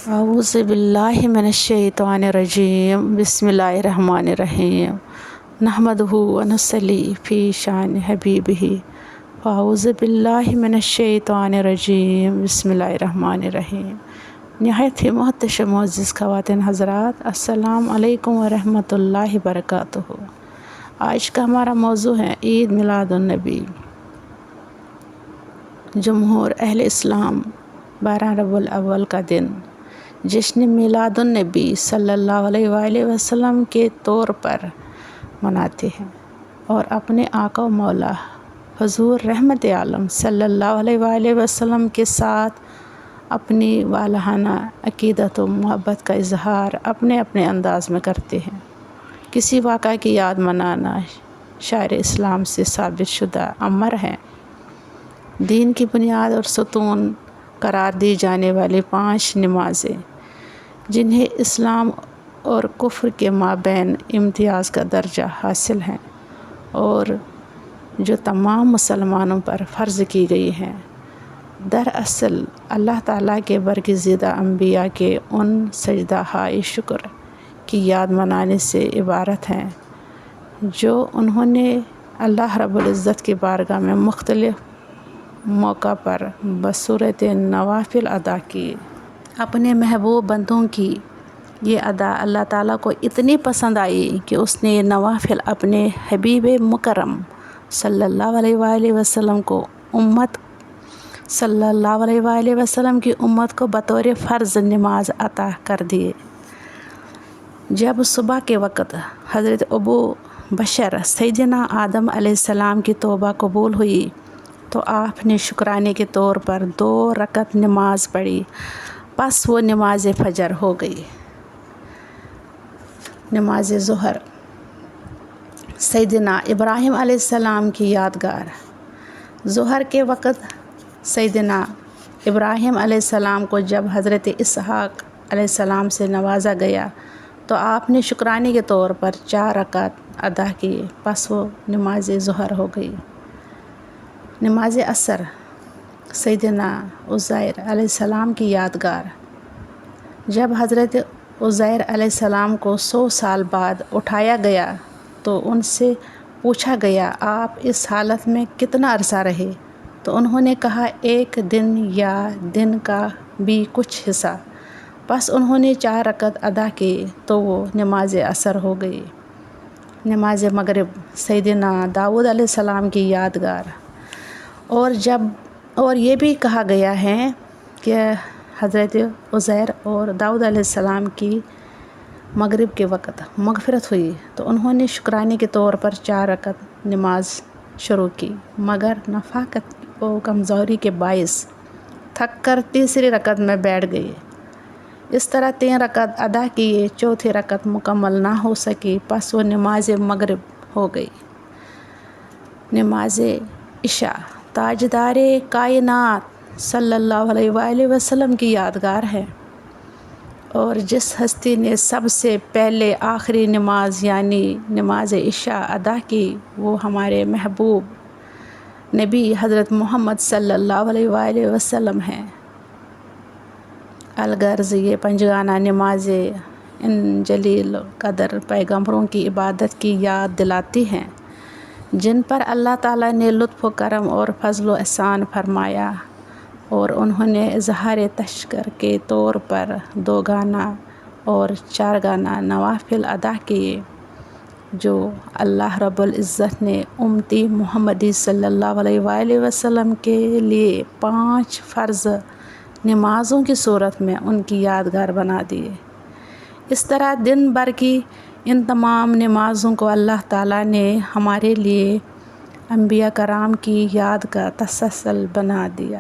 اعوذ باللہ من الشیطان الرجیم بسم اللہ الرحمن الرحیم نحمدہ ونصلی فی شان حبیبہ اعوذ باللہ من الشیطان الرجیم بسم اللہ الرحمن الرحیم۔ نہایت ہی محتشم معزز خواتین حضرات، السلام علیکم ورحمۃ اللہ وبرکاتہ۔ آج کا ہمارا موضوع ہے عید میلاد النبی۔ جمہور اہل اسلام 12 ربیع الاول کا دن جشن میلاد النبی صلی اللہ علیہ وآلہ وسلم کے طور پر مناتے ہیں اور اپنے آقا و مولا حضور رحمت عالم صلی اللہ علیہ وآلہ وسلم کے ساتھ اپنی والہانہ عقیدت و محبت کا اظہار اپنے اپنے انداز میں کرتے ہیں۔ کسی واقعہ کی یاد منانا شاعر اسلام سے ثابت شدہ امر ہے۔ دین کی بنیاد اور ستون قرار دی جانے والی 5 نمازیں، جنہیں اسلام اور کفر کے مابین امتیاز کا درجہ حاصل ہیں اور جو تمام مسلمانوں پر فرض کی گئی ہیں، دراصل اللہ تعالیٰ کے برگزیدہ انبیاء کے ان سجدہ ہائے شکر کی یاد منانے سے عبارت ہیں جو انہوں نے اللہ رب العزت کی بارگاہ میں مختلف موقع پر بصورت نوافل ادا کی۔ اپنے محبوب بندوں کی یہ ادا اللہ تعالیٰ کو اتنی پسند آئی کہ اس نے یہ نوافل اپنے حبیب مکرم صلی اللہ علیہ وآلہ وسلم کو کی امت کو بطور فرض نماز عطا کر دیے۔ جب صبح کے وقت حضرت ابو بشر سیدنا آدم علیہ السلام کی توبہ قبول ہوئی تو آپ نے شکرانے کے طور پر 2 رکعت نماز پڑھی، پس وہ نماز فجر ہو گئی۔ نماز ظہر سیدنا ابراہیم علیہ السلام کی یادگار۔ ظہر کے وقت سیدنا ابراہیم علیہ السلام کو جب حضرت اسحاق علیہ السلام سے نوازا گیا تو آپ نے شکرانے کے طور پر 4 رکعت ادا کیے، پس وہ نماز ظہر ہو گئی۔ نماز عصر سیدنا عزیر علیہ السلام کی یادگار۔ جب حضرت عزیر علیہ السلام کو 100 سال بعد اٹھایا گیا تو ان سے پوچھا گیا، آپ اس حالت میں کتنا عرصہ رہے؟ تو انہوں نے کہا 1 دن یا دن کا بھی کچھ حصہ۔ پس انہوں نے 4 رکعت ادا کی تو وہ نماز عصر ہو گئی۔ نماز مغرب سیدنا داؤد علیہ السلام کی یادگار۔ اور یہ بھی کہا گیا ہے کہ حضرت عزیر اور داؤد علیہ السلام کی مغرب کے وقت مغفرت ہوئی تو انہوں نے شکرانے کے طور پر 4 رکعت نماز شروع کی، مگر نفاقت و کمزوری کے باعث تھک کر تیسری رکعت میں بیٹھ گئے۔ اس طرح 3 رکعت ادا کیے، چوتھی رکعت مکمل نہ ہو سکی، پس وہ نماز مغرب ہو گئی۔ نماز عشاء تاجدار کائنات صلی اللہ علیہ وآلہ وسلم کی یادگار ہے اور جس ہستی نے سب سے پہلے آخری نماز یعنی نماز عشاء ادا کی وہ ہمارے محبوب نبی حضرت محمد صلی اللہ علیہ وآلہ وسلم ہیں۔ الغرض یہ پنجگانہ نمازیں ان جلیل قدر پیغمبروں کی عبادت کی یاد دلاتی ہیں جن پر اللہ تعالیٰ نے لطف و کرم اور فضل و احسان فرمایا اور انہوں نے اظہار تشکر کے طور پر 2 گانا اور 4 گانا نوافل ادا کیے جو اللہ رب العزت نے امتی محمدی صلی اللہ علیہ وآلہ وسلم کے لیے 5 فرض نمازوں کی صورت میں ان کی یادگار بنا دیے۔ اس طرح دن بھر کی ان تمام نمازوں کو اللہ تعالیٰ نے ہمارے لیے انبیاء کرام کی یاد کا تسلسل بنا دیا۔